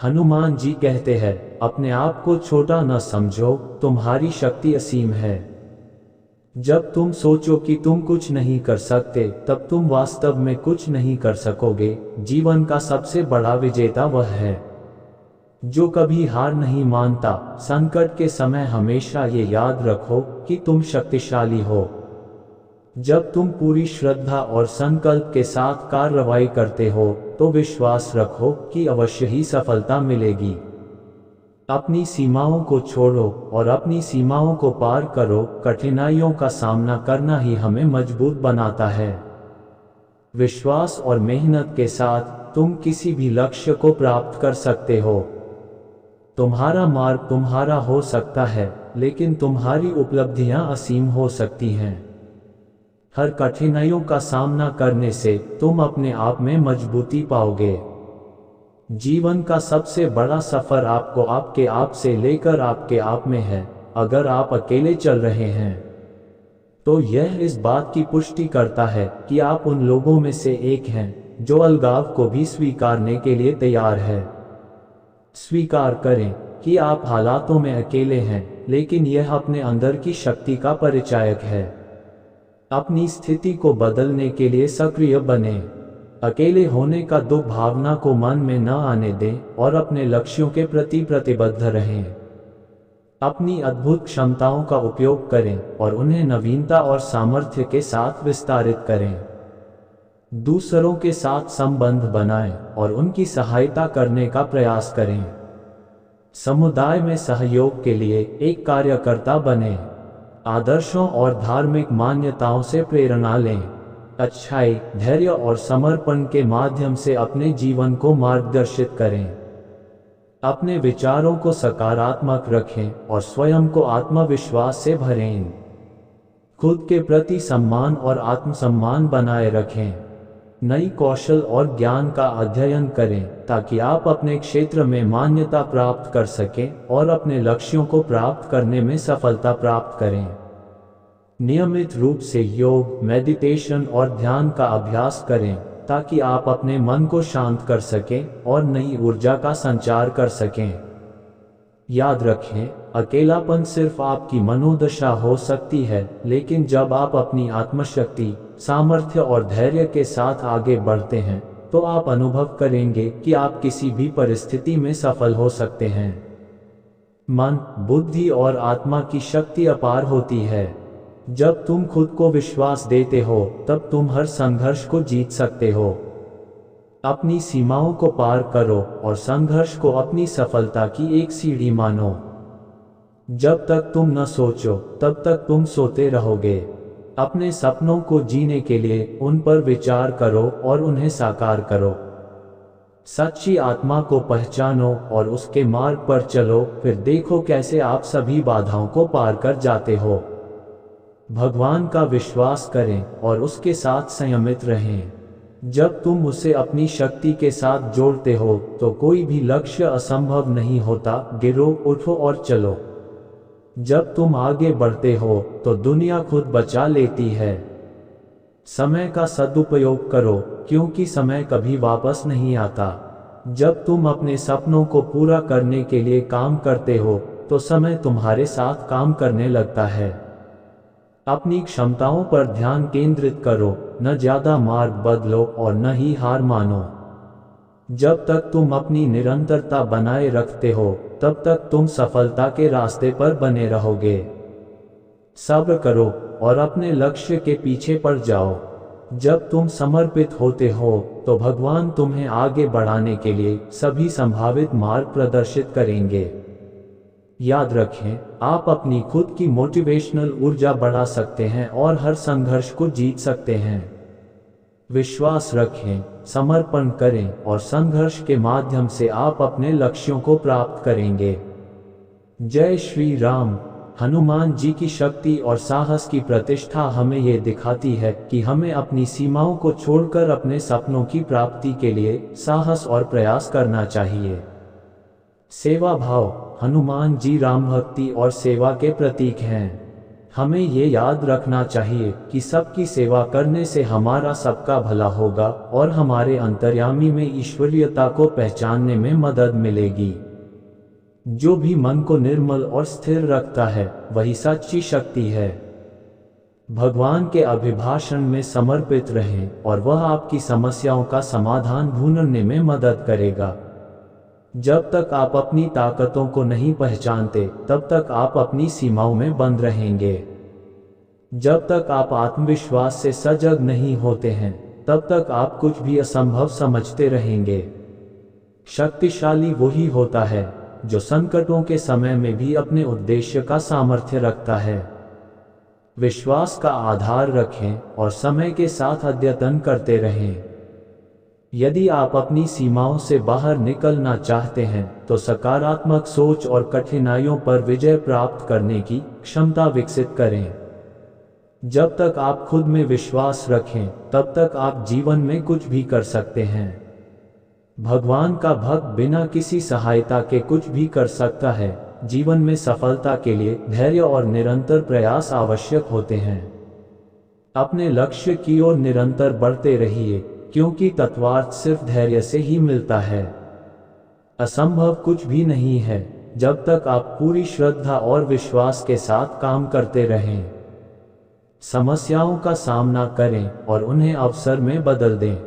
हनुमान जी कहते हैं, अपने आप को छोटा न समझो, तुम्हारी शक्ति असीम है। जब तुम सोचो कि तुम कुछ नहीं कर सकते, तब तुम वास्तव में कुछ नहीं कर सकोगे। जीवन का सबसे बड़ा विजेता वह है जो कभी हार नहीं मानता। संकट के समय हमेशा ये याद रखो कि तुम शक्तिशाली हो। जब तुम पूरी श्रद्धा और संकल्प के साथ कार्रवाई करते हो, तो विश्वास रखो कि अवश्य ही सफलता मिलेगी। अपनी सीमाओं को छोड़ो और अपनी सीमाओं को पार करो। कठिनाइयों का सामना करना ही हमें मजबूत बनाता है। विश्वास और मेहनत के साथ तुम किसी भी लक्ष्य को प्राप्त कर सकते हो। तुम्हारा मार्ग तुम्हारा हो सकता है, लेकिन तुम्हारी उपलब्धियां असीम हो सकती हैं। हर कठिनाइयों का सामना करने से तुम अपने आप में मजबूती पाओगे। जीवन का सबसे बड़ा सफर आपको आपके आप से लेकर आपके आप में है। अगर आप अकेले चल रहे हैं, तो यह इस बात की पुष्टि करता है कि आप उन लोगों में से एक हैं जो अलगाव को भी स्वीकारने के लिए तैयार है। स्वीकार करें कि आप हालातों में अकेले हैं, लेकिन यह अपने अंदर की शक्ति का परिचायक है। अपनी स्थिति को बदलने के लिए सक्रिय बने। अकेले होने का दुख भावना को मन में न आने दें और अपने लक्ष्यों के प्रति प्रतिबद्ध रहें। अपनी अद्भुत क्षमताओं का उपयोग करें और उन्हें नवीनता और सामर्थ्य के साथ विस्तारित करें। दूसरों के साथ संबंध बनाएं और उनकी सहायता करने का प्रयास करें। समुदाय में सहयोग के लिए एक कार्यकर्ता बनें। आदर्शों और धार्मिक मान्यताओं से प्रेरणा लें। अच्छाई, धैर्य और समर्पण के माध्यम से अपने जीवन को मार्गदर्शित करें। अपने विचारों को सकारात्मक रखें और स्वयं को आत्मविश्वास से भरें। खुद के प्रति सम्मान और आत्मसम्मान बनाए रखें। नई कौशल और ज्ञान का अध्ययन करें ताकि आप अपने क्षेत्र में मान्यता प्राप्त कर सकें और अपने लक्ष्यों को प्राप्त करने में सफलता प्राप्त करें। नियमित रूप से योग, मेडिटेशन और ध्यान का अभ्यास करें ताकि आप अपने मन को शांत कर सकें और नई ऊर्जा का संचार कर सकें। याद रखें, अकेलापन सिर्फ आपकी मनोदशा हो सकती है, लेकिन जब आप अपनी आत्मशक्ति, सामर्थ्य और धैर्य के साथ आगे बढ़ते हैं, तो आप अनुभव करेंगे कि आप किसी भी परिस्थिति में सफल हो सकते हैं। मन, बुद्धि और आत्मा की शक्ति अपार होती है। जब तुम खुद को विश्वास देते हो, तब तुम हर संघर्ष को जीत सकते हो। अपनी सीमाओं को पार करो और संघर्ष को अपनी सफलता की एक सीढ़ी मानो। जब तक तुम न सोचो, तब तक तुम सोते रहोगे। अपने सपनों को जीने के लिए उन पर विचार करो और उन्हें साकार करो। सच्ची आत्मा को पहचानो और उसके मार्ग पर चलो, फिर देखो कैसे आप सभी बाधाओं को पार कर जाते हो। भगवान का विश्वास करें और उसके साथ संयमित रहें। जब तुम उसे अपनी शक्ति के साथ जोड़ते हो, तो कोई भी लक्ष्य असंभव नहीं होता। गिरो, उठो और चलो। जब तुम आगे बढ़ते हो, तो दुनिया खुद बचा लेती है। समय का सदुपयोग करो, क्योंकि समय कभी वापस नहीं आता। जब तुम अपने सपनों को पूरा करने के लिए काम करते हो, तो समय तुम्हारे साथ काम करने लगता है। अपनी क्षमताओं पर ध्यान केंद्रित करो, न ज्यादा मार्ग बदलो और न ही हार मानो। जब तक तुम अपनी निरंतरता बनाए रखते हो, तब तक तुम सफलता के रास्ते पर बने रहोगे। सब्र करो और अपने लक्ष्य के पीछे पड़ जाओ। जब तुम समर्पित होते हो, तो भगवान तुम्हें आगे बढ़ाने के लिए सभी संभावित मार्ग प्रदर्शित करेंगे। याद रखें, आप अपनी खुद की मोटिवेशनल ऊर्जा बढ़ा सकते हैं और हर संघर्ष को जीत सकते हैं। विश्वास रखें, समर्पण करें और संघर्ष के माध्यम से आप अपने लक्ष्यों को प्राप्त करेंगे। जय श्री राम। हनुमान जी की शक्ति और साहस की प्रतिष्ठा हमें ये दिखाती है कि हमें अपनी सीमाओं को छोड़कर अपने सपनों की प्राप्ति के लिए साहस और प्रयास करना चाहिए। सेवा भाव। हनुमान जी राम भक्ति और सेवा के प्रतीक हैं। हमें ये याद रखना चाहिए कि सबकी सेवा करने से हमारा सबका भला होगा और हमारे अंतर्यामी में ईश्वरीयता को पहचानने में मदद मिलेगी। जो भी मन को निर्मल और स्थिर रखता है वही सच्ची शक्ति है। भगवान के अभिभाषण में समर्पित रहें और वह आपकी समस्याओं का समाधान ढूंढने में मदद करेगा। जब तक आप अपनी ताकतों को नहीं पहचानते तब तक आप अपनी सीमाओं में बंद रहेंगे। जब तक आप आत्मविश्वास से सजग नहीं होते हैं तब तक आप कुछ भी असंभव समझते रहेंगे। शक्तिशाली वही होता है जो संकटों के समय में भी अपने उद्देश्य का सामर्थ्य रखता है। विश्वास का आधार रखें और समय के साथ अद्यतन करते रहें। यदि आप अपनी सीमाओं से बाहर निकलना चाहते हैं तो सकारात्मक सोच और कठिनाइयों पर विजय प्राप्त करने की क्षमता विकसित करें। जब तक आप खुद में विश्वास रखें तब तक आप जीवन में कुछ भी कर सकते हैं। भगवान का भक्त बिना किसी सहायता के कुछ भी कर सकता है। जीवन में सफलता के लिए धैर्य और निरंतर प्रयास आवश्यक होते हैं। अपने लक्ष्य की ओर निरंतर बढ़ते रहिए क्योंकि तत्वार्थ सिर्फ धैर्य से ही मिलता है। असंभव कुछ भी नहीं है जब तक आप पूरी श्रद्धा और विश्वास के साथ काम करते रहें। समस्याओं का सामना करें और उन्हें अवसर में बदल दें।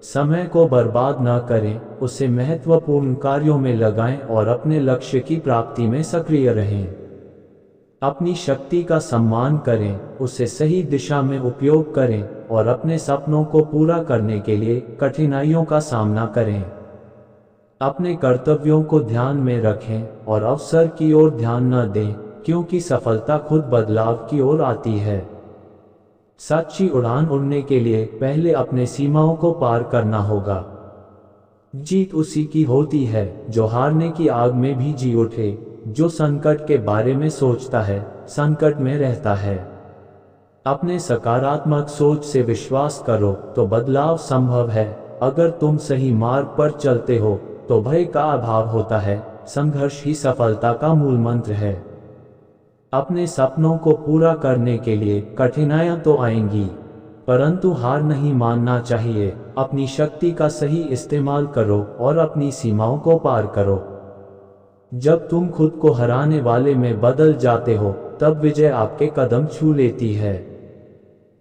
समय को बर्बाद न करें, उसे महत्वपूर्ण कार्यों में लगाएं और अपने लक्ष्य की प्राप्ति में सक्रिय रहें। अपनी शक्ति का सम्मान करें, उसे सही दिशा में उपयोग करें और अपने सपनों को पूरा करने के लिए कठिनाइयों का सामना करें। अपने कर्तव्यों को ध्यान में रखें और अवसर की ओर ध्यान न दें क्योंकि सफलता खुद बदलाव की ओर आती है। सच्ची उड़ान उड़ने के लिए पहले अपने सीमाओं को पार करना होगा। जीत उसी की होती है जो हारने की आग में भी जी उठे। जो संकट के बारे में सोचता है संकट में रहता है। अपने सकारात्मक सोच से विश्वास करो तो बदलाव संभव है। अगर तुम सही मार्ग पर चलते हो तो भय का अभाव होता है। संघर्ष ही सफलता का मूल मंत्र है। अपने सपनों को पूरा करने के लिए कठिनाइयां तो आएंगी, परंतु हार नहीं मानना चाहिए। अपनी शक्ति का सही इस्तेमाल करो और अपनी सीमाओं को पार करो। जब तुम खुद को हराने वाले में बदल जाते हो तब विजय आपके कदम छू लेती है।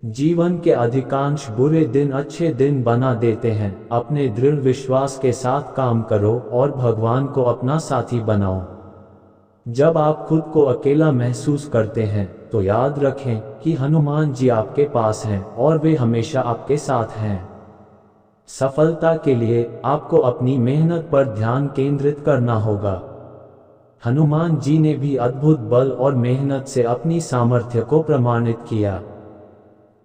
जीवन के अधिकांश बुरे दिन अच्छे दिन बना देते हैं। अपने दृढ़ विश्वास के साथ काम करो और भगवान को अपना साथी बनाओ। जब आप खुद को अकेला महसूस करते हैं तो याद रखें कि हनुमान जी आपके पास हैं और वे हमेशा आपके साथ हैं। सफलता के लिए आपको अपनी मेहनत पर ध्यान केंद्रित करना होगा। हनुमान जी ने भी अद्भुत बल और मेहनत से अपनी सामर्थ्य को प्रमाणित किया।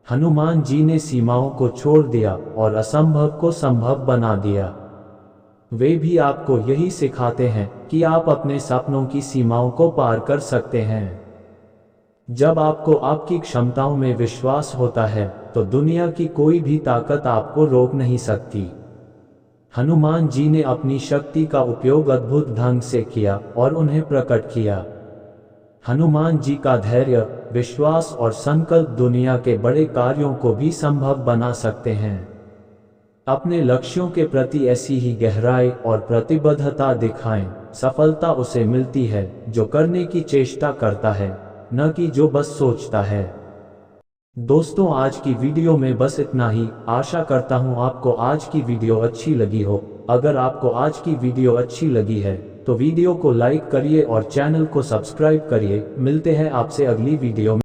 हनुमान जी ने सीमाओं को छोड़ दिया और असंभव को संभव बना दिया। वे भी आपको यही सिखाते हैं कि आप अपने सपनों की सीमाओं को पार कर सकते हैं। जब आपको आपकी क्षमताओं में विश्वास होता है तो दुनिया की कोई भी ताकत आपको रोक नहीं सकती। हनुमान जी ने अपनी शक्ति का उपयोग अद्भुत ढंग से किया और उन्हें प्रकट किया। हनुमान जी का धैर्य, विश्वास और संकल्प दुनिया के बड़े कार्यों को भी संभव बना सकते हैं। अपने लक्ष्यों के प्रति ऐसी ही गहराई और प्रतिबद्धता दिखाएं। सफलता उसे मिलती है जो करने की चेष्टा करता है, न कि जो बस सोचता है। दोस्तों, आज की वीडियो में बस इतना ही। आशा करता हूं आपको आज की वीडियो अच्छी लगी हो। अगर आपको आज की वीडियो अच्छी लगी है तो वीडियो को लाइक करिए और चैनल को सब्सक्राइब करिए। मिलते हैं आपसे अगली वीडियो में।